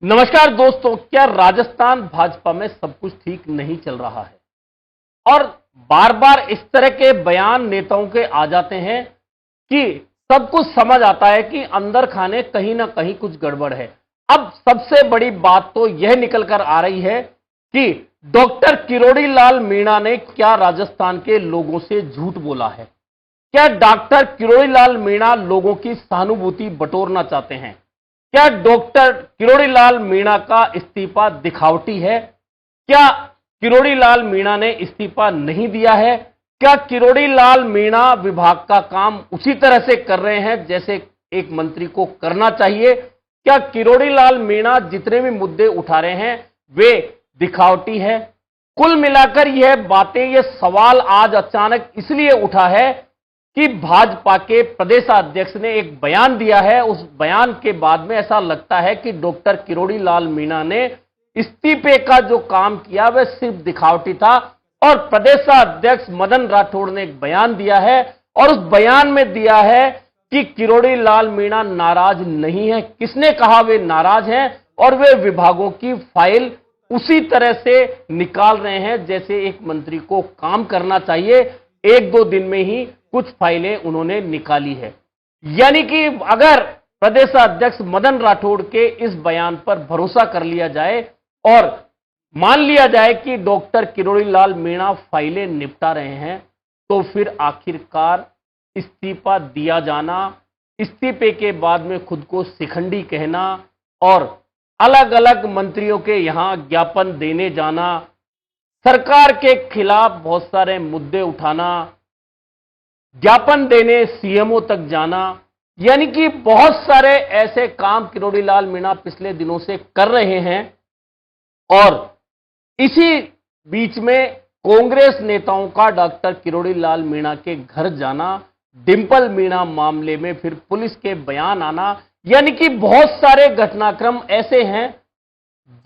नमस्कार दोस्तों, क्या राजस्थान भाजपा में सब कुछ ठीक नहीं चल रहा है? और बार बार इस तरह के बयान नेताओं के आ जाते हैं कि सब कुछ समझ आता है कि अंदर खाने कहीं ना कहीं कुछ गड़बड़ है। अब सबसे बड़ी बात तो यह निकल कर आ रही है कि डॉक्टर किरोड़ी लाल मीणा ने क्या राजस्थान के लोगों से झूठ बोला है? क्या डॉक्टर किरोड़ी लाल मीणा लोगों की सहानुभूति बटोरना चाहते हैं? क्या डॉक्टर किरोड़ी लाल मीणा का इस्तीफा दिखावटी है? क्या किरोड़ी लाल मीणा ने इस्तीफा नहीं दिया है? क्या किरोड़ी लाल मीणा विभाग का काम उसी तरह से कर रहे हैं जैसे एक मंत्री को करना चाहिए? क्या किरोड़ी लाल मीणा जितने भी मुद्दे उठा रहे हैं वे दिखावटी है? कुल मिलाकर यह बातें, यह सवाल आज अचानक इसलिए उठा है कि भाजपा के प्रदेशाध्यक्ष ने एक बयान दिया है। उस बयान के बाद में ऐसा लगता है कि डॉक्टर किरोड़ी लाल मीणा ने इस्तीफे का जो काम किया वह सिर्फ दिखावटी था। और प्रदेशाध्यक्ष मदन राठौड़ ने एक बयान दिया है और उस बयान में दिया है कि किरोड़ी लाल मीणा नाराज नहीं है। किसने कहा वे नाराज हैं? और वे विभागों की फाइल उसी तरह से निकाल रहे हैं जैसे एक मंत्री को काम करना चाहिए। एक दो दिन में ही कुछ फाइलें उन्होंने निकाली है। यानी कि अगर प्रदेशाध्यक्ष मदन राठौड़ के इस बयान पर भरोसा कर लिया जाए और मान लिया जाए कि डॉक्टर किरोड़ी लाल मीणा फाइलें निपटा रहे हैं, तो फिर आखिरकार इस्तीफा दिया जाना, इस्तीफे के बाद में खुद को शिखंडी कहना और अलग अलग मंत्रियों के यहां ज्ञापन देने जाना, सरकार के खिलाफ बहुत सारे मुद्दे उठाना, ज्ञापन देने सीएमओ तक जाना, यानी कि बहुत सारे ऐसे काम किरोड़ी लाल मीणा पिछले दिनों से कर रहे हैं। और इसी बीच में कांग्रेस नेताओं का डॉक्टर किरोड़ी लाल मीणा के घर जाना, डिंपल मीणा मामले में फिर पुलिस के बयान आना, यानी कि बहुत सारे घटनाक्रम ऐसे हैं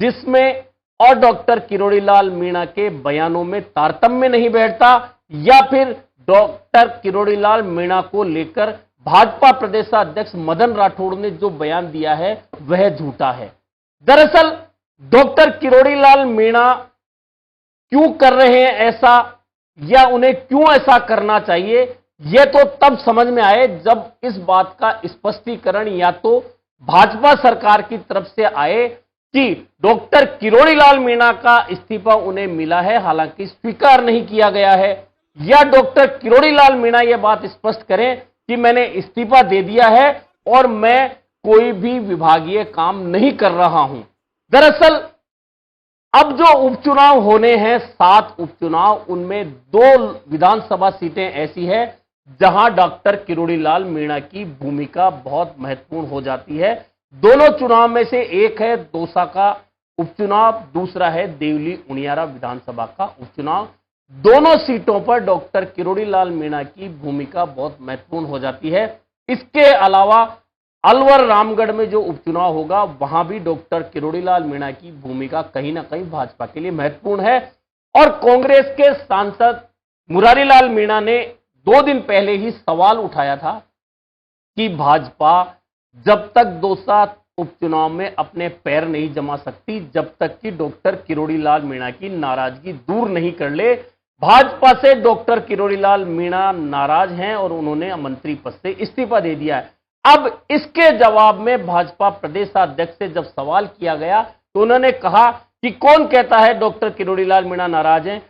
जिसमें और डॉक्टर किरोड़ी लाल मीणा के बयानों में तारतम्य नहीं बैठता, या फिर डॉक्टर किरोड़ी लाल मीणा को लेकर भाजपा प्रदेशाध्यक्ष मदन राठौड़ ने जो बयान दिया है वह झूठा है। दरअसल डॉक्टर किरोड़ी लाल मीणा क्यों कर रहे हैं ऐसा, या उन्हें क्यों ऐसा करना चाहिए, यह तो तब समझ में आए जब इस बात का स्पष्टीकरण या तो भाजपा सरकार की तरफ से आए कि डॉक्टर किरोड़ी लाल मीणा का इस्तीफा उन्हें मिला है, हालांकि स्वीकार नहीं किया गया है, या डॉक्टर किरोड़ी लाल मीणा यह बात स्पष्ट करें कि मैंने इस्तीफा दे दिया है और मैं कोई भी विभागीय काम नहीं कर रहा हूं। दरअसल अब जो उपचुनाव होने हैं, 7 उपचुनाव, उनमें 2 विधानसभा सीटें ऐसी है जहां डॉक्टर किरोड़ी लाल मीणा की भूमिका बहुत महत्वपूर्ण हो जाती है। दोनों चुनाव में से एक है दौसा का उपचुनाव, दूसरा है देवली उनियारा विधानसभा का उपचुनाव। दोनों सीटों पर डॉक्टर किरोड़ी लाल मीणा की भूमिका बहुत महत्वपूर्ण हो जाती है। इसके अलावा अलवर रामगढ़ में जो उपचुनाव होगा वहां भी डॉक्टर किरोड़ी लाल मीणा की भूमिका कहीं ना कहीं भाजपा के लिए महत्वपूर्ण है। और कांग्रेस के सांसद मुरारी लाल मीणा ने 2 दिन पहले ही सवाल उठाया था कि भाजपा जब तक दौसा उपचुनाव में अपने पैर नहीं जमा सकती, जब तक कि डॉक्टर किरोड़ी लाल मीणा की नाराजगी दूर नहीं कर ले। भाजपा से डॉक्टर किरोड़ी लाल मीणा नाराज हैं और उन्होंने मंत्री पद से इस्तीफा दे दिया है। अब इसके जवाब में भाजपा प्रदेशाध्यक्ष से जब सवाल किया गया तो उन्होंने कहा कि कौन कहता है डॉक्टर किरोड़ी लाल मीणा नाराज हैं?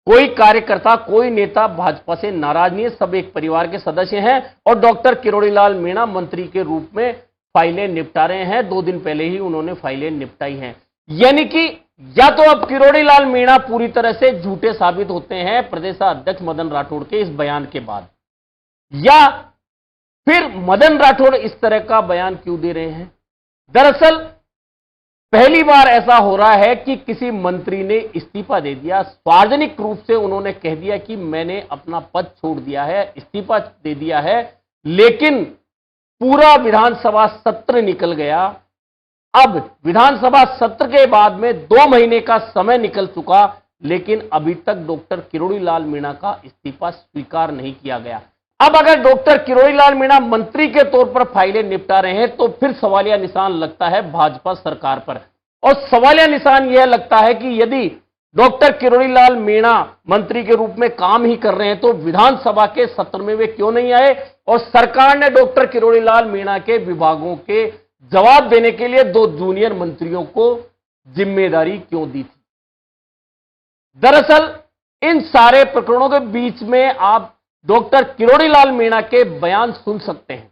कोई कार्यकर्ता, कोई नेता भाजपा से नाराज नहीं है, सब एक परिवार के सदस्य हैं और डॉक्टर किरोड़ी लाल मीणा मंत्री के रूप में फाइलें निपटा रहे हैं। 2 दिन पहले ही उन्होंने फाइलें निपटाई हैं। यानी कि या तो अब किरोड़ी लाल मीणा पूरी तरह से झूठे साबित होते हैं प्रदेशाध्यक्ष मदन राठौड़ के इस बयान के बाद, या फिर मदन राठौड़ इस तरह का बयान क्यों दे रहे हैं? दरअसल पहली बार ऐसा हो रहा है कि किसी मंत्री ने इस्तीफा दे दिया, सार्वजनिक रूप से उन्होंने कह दिया कि मैंने अपना पद छोड़ दिया है, इस्तीफा दे दिया है, लेकिन पूरा विधानसभा सत्र निकल गया। अब विधानसभा सत्र के बाद में 2 महीने का समय निकल चुका, लेकिन अभी तक डॉक्टर किरोड़ी लाल मीणा का इस्तीफा स्वीकार नहीं किया गया। अब अगर डॉक्टर किरोड़ीलाल मीणा मंत्री के तौर पर फाइलें निपटा रहे हैं तो फिर सवालिया निशान लगता है भाजपा सरकार पर। और सवालिया निशान यह लगता है कि यदि डॉक्टर किरोड़ीलाल मीणा मंत्री के रूप में काम ही कर रहे हैं तो विधानसभा के सत्र में वे क्यों नहीं आए, और सरकार ने डॉक्टर किरोड़ीलाल मीणा के विभागों के जवाब देने के लिए 2 जूनियर मंत्रियों को जिम्मेदारी क्यों दी थी। दरअसल इन सारे प्रकरणों के बीच में आप डॉक्टर किरोड़ीलाल मीणा के बयान सुन सकते हैं।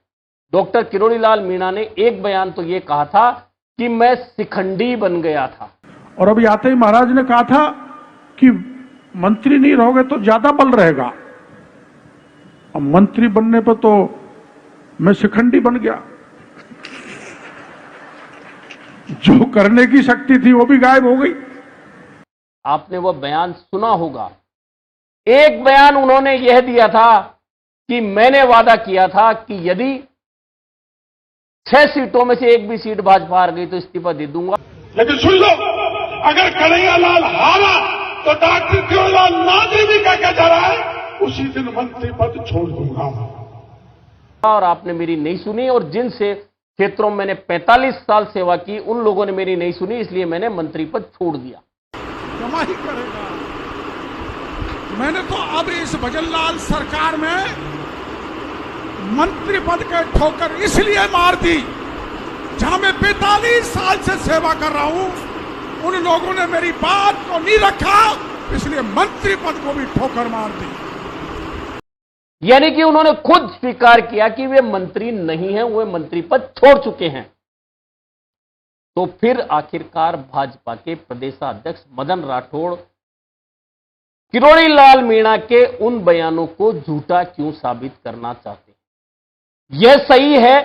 डॉक्टर किरोड़ीलाल मीणा ने एक बयान तो यह कहा था कि मैं शिखंडी बन गया था, और अभी आते ही महाराज ने कहा था कि मंत्री नहीं रहोगे तो ज्यादा बल रहेगा, और मंत्री बनने पर तो मैं शिखंडी बन गया। जो करने की शक्ति थी वो भी गायब हो गई। आपने वह बयान सुना होगा। एक बयान उन्होंने यह दिया था कि मैंने वादा किया था कि यदि 6 सीटों में से एक भी सीट भाजपा हार गई तो इस्तीफा दे दूंगा। लेकिन सुन लो, अगर कन्हैयालाल हारा तो डॉक्टर किरोड़ीलाल नाजी भी क्या जा रहा है, उसी दिन मंत्री पद छोड़ दूंगा। और आपने मेरी नहीं सुनी, और जिन से क्षेत्रों में मैंने 45 साल सेवा की उन लोगों ने मेरी नहीं सुनी, इसलिए मैंने मंत्री पद छोड़ दिया। कमाई करेगा। मैंने तो अब इस भजनलाल सरकार में मंत्री पद के ठोकर इसलिए मार दी, जहां मैं 45 साल से सेवा कर रहा हूं, उन लोगों ने मेरी बात को नहीं रखा, इसलिए मंत्री पद को भी ठोकर मार दी। यानी कि उन्होंने खुद स्वीकार किया कि वे मंत्री नहीं हैं, वे मंत्री पद छोड़ चुके हैं। तो फिर आखिरकार भाजपा के प्रदेशाध्यक्ष मदन राठौड़ किरोड़ीलाल मीणा के उन बयानों को झूठा क्यों साबित करना चाहते हैं। यह सही है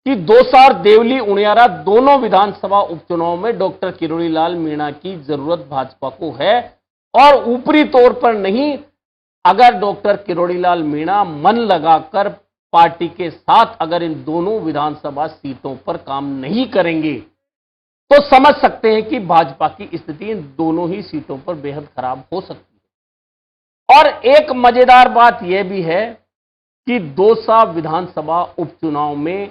कि दौसा और देवली उनियारा दोनों विधानसभा उपचुनाव में डॉक्टर किरोड़ीलाल मीणा की जरूरत भाजपा को है, और ऊपरी तौर पर नहीं, अगर डॉक्टर किरोड़ीलाल मीणा मन लगाकर पार्टी के साथ अगर इन दोनों विधानसभा सीटों पर काम नहीं करेंगे तो समझ सकते हैं कि भाजपा की स्थिति इन दोनों ही सीटों पर बेहद खराब हो सकती है। और एक मजेदार बात यह भी है कि दौसा विधानसभा उपचुनाव में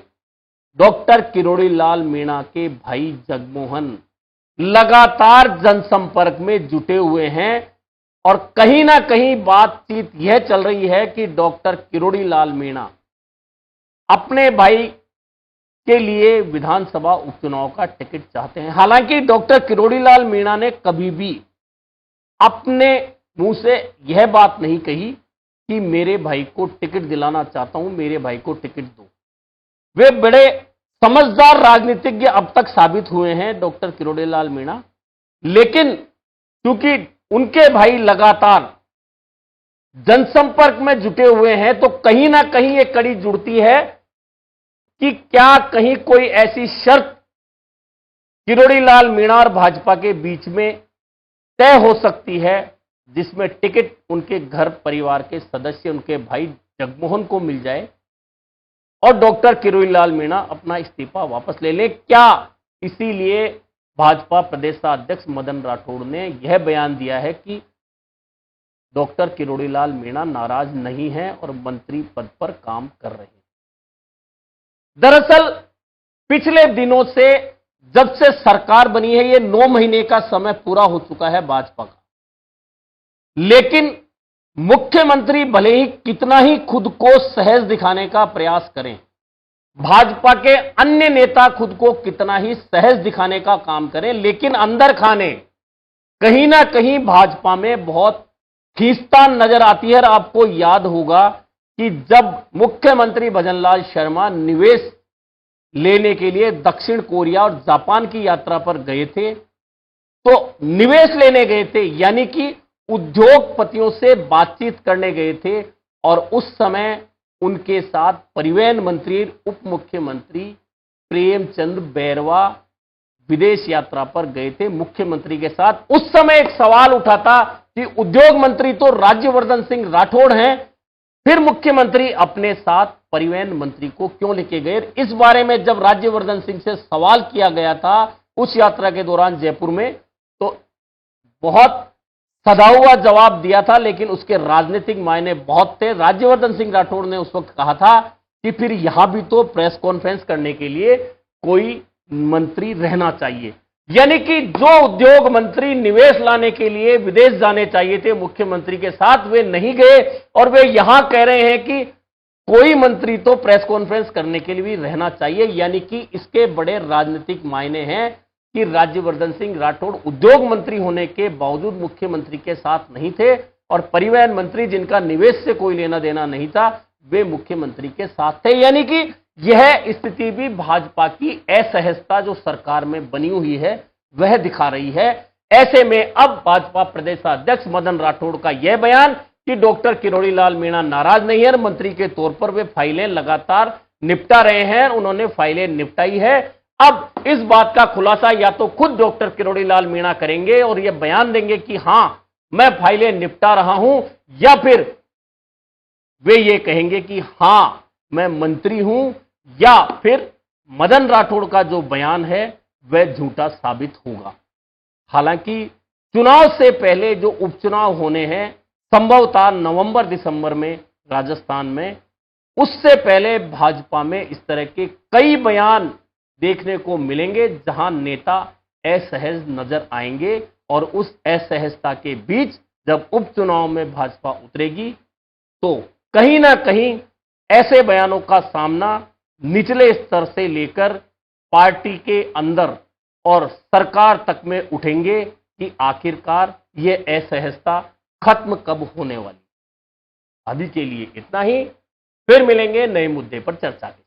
डॉक्टर किरोड़ीलाल मीणा के भाई जगमोहन लगातार जनसंपर्क में जुटे हुए हैं, और कहीं ना कहीं बातचीत यह चल रही है कि डॉक्टर किरोड़ीलाल मीणा अपने भाई के लिए विधानसभा उपचुनाव का टिकट चाहते हैं। हालांकि डॉक्टर किरोड़ीलाल मीणा ने कभी भी अपने मुंह से यह बात नहीं कही कि मेरे भाई को टिकट दिलाना चाहता हूं, मेरे भाई को टिकट दो। वे बड़े समझदार राजनीतिज्ञ अब तक साबित हुए हैं डॉक्टर किरोड़ीलाल मीणा, लेकिन क्योंकि उनके भाई लगातार जनसंपर्क में जुटे हुए हैं तो कहीं ना कहीं एक कड़ी जुड़ती है कि क्या कहीं कोई ऐसी शर्त किरोड़ीलाल मीणा और भाजपा के बीच में तय हो सकती है जिसमें टिकट उनके घर परिवार के सदस्य, उनके भाई जगमोहन को मिल जाए और डॉक्टर किरोड़ीलाल मीणा अपना इस्तीफा वापस ले ले। क्या इसीलिए भाजपा प्रदेशाध्यक्ष मदन राठौड़ ने यह बयान दिया है कि डॉक्टर किरोड़ीलाल मीणा नाराज नहीं हैं और मंत्री पद पर काम कर रहे हैं। दरअसल पिछले दिनों से जब से सरकार बनी है, ये 9 महीने का समय पूरा हो चुका है भाजपा का, लेकिन मुख्यमंत्री भले ही कितना ही खुद को सहज दिखाने का प्रयास करें, भाजपा के अन्य नेता खुद को कितना ही सहज दिखाने का काम करें, लेकिन अंदर खाने कहीं ना कहीं भाजपा में बहुत खींचतान नजर आती है। और आपको याद होगा कि जब मुख्यमंत्री भजनलाल शर्मा निवेश लेने के लिए दक्षिण कोरिया और जापान की यात्रा पर गए थे, तो निवेश लेने गए थे, यानी कि उद्योगपतियों से बातचीत करने गए थे, और उस समय उनके साथ परिवहन मंत्री, उप मुख्यमंत्री प्रेमचंद बैरवा विदेश यात्रा पर गए थे मुख्यमंत्री के साथ। उस समय एक सवाल उठा था कि उद्योग मंत्री तो राज्यवर्धन सिंह राठौड़ हैं, फिर मुख्यमंत्री अपने साथ परिवहन मंत्री को क्यों लेके गए। इस बारे में जब राज्यवर्धन सिंह से सवाल किया गया था उस यात्रा के दौरान जयपुर में, तो बहुत सधा हुआ जवाब दिया था, लेकिन उसके राजनीतिक मायने बहुत थे। राज्यवर्धन सिंह राठौड़ ने उस वक्त कहा था कि फिर यहां भी तो प्रेस कॉन्फ्रेंस करने के लिए कोई मंत्री रहना चाहिए, यानी कि जो उद्योग मंत्री निवेश लाने के लिए विदेश जाने चाहिए थे मुख्यमंत्री के साथ, वे नहीं गए और वे यहां कह रहे हैं कि कोई मंत्री तो प्रेस कॉन्फ्रेंस करने के लिए भी रहना चाहिए। यानी कि इसके बड़े राजनीतिक मायने हैं कि राज्यवर्धन सिंह राठौड़ उद्योग मंत्री होने के बावजूद मुख्यमंत्री के साथ नहीं थे और परिवहन मंत्री, जिनका निवेश से कोई लेना देना नहीं था, वे मुख्यमंत्री के साथ थे। यानी कि यह स्थिति भी भाजपा की असहजता जो सरकार में बनी हुई है वह दिखा रही है। ऐसे में अब भाजपा प्रदेशाध्यक्ष मदन राठौड़ का यह बयान कि डॉक्टर किरोड़ी लाल मीणा नाराज नहीं है, मंत्री के तौर पर वे फाइलें लगातार निपटा रहे हैं, उन्होंने फाइलें निपटाई है। अब इस बात का खुलासा या तो खुद डॉक्टर किरोड़ी लाल मीणा करेंगे और यह बयान देंगे कि हां मैं फाइलें निपटा रहा हूं, या फिर वे ये कहेंगे कि हां मैं मंत्री हूं, या फिर मदन राठौड़ का जो बयान है वह झूठा साबित होगा। हालांकि चुनाव से पहले जो उपचुनाव होने हैं संभवतः नवंबर दिसंबर में राजस्थान में, उससे पहले भाजपा में इस तरह के कई बयान देखने को मिलेंगे जहां नेता असहज नजर आएंगे और उस असहजता के बीच जब उपचुनाव में भाजपा उतरेगी तो कहीं ना कहीं ऐसे बयानों का सामना निचले स्तर से लेकर पार्टी के अंदर और सरकार तक में उठेंगे कि आखिरकार यह असहजता खत्म कब होने वाली। अभी के लिए इतना ही, फिर मिलेंगे नए मुद्दे पर चर्चा के।